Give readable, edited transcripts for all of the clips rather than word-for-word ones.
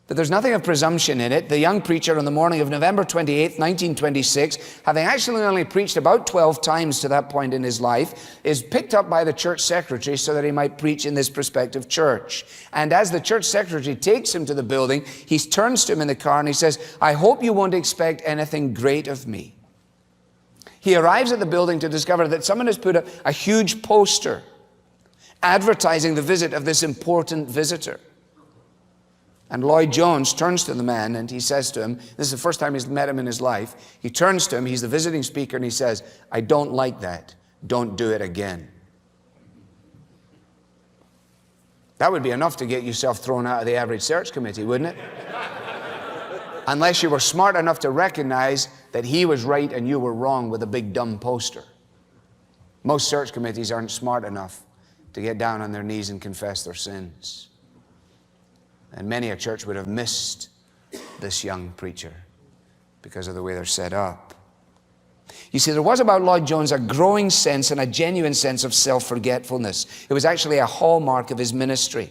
But there's nothing of presumption in it. The young preacher on the morning of November 28th, 1926, having actually only preached about 12 times to that point in his life, is picked up by the church secretary so that he might preach in this prospective church. And as the church secretary takes him to the building, he turns to him in the car and he says, "I hope you won't expect anything great of me." He arrives at the building to discover that someone has put a huge poster advertising the visit of this important visitor. And Lloyd-Jones turns to the man and he says to him, this is the first time he's met him in his life, he turns to him, he's the visiting speaker, and he says, "I don't like that. Don't do it again." That would be enough to get yourself thrown out of the average search committee, wouldn't it? Unless you were smart enough to recognize that he was right and you were wrong with a big dumb poster. Most search committees aren't smart enough to get down on their knees and confess their sins. And many a church would have missed this young preacher because of the way they're set up. You see, there was about Lloyd-Jones a growing sense and a genuine sense of self-forgetfulness. It was actually a hallmark of his ministry.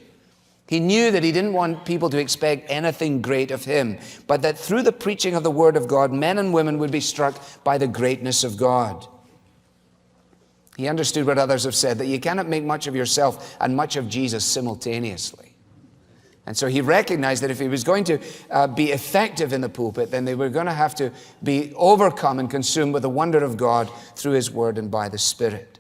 He knew that he didn't want people to expect anything great of him, but that through the preaching of the Word of God, men and women would be struck by the greatness of God. He understood what others have said, that you cannot make much of yourself and much of Jesus simultaneously. And so he recognized that if he was going to be effective in the pulpit, then they were going to have to be overcome and consumed with the wonder of God through His Word and by the Spirit.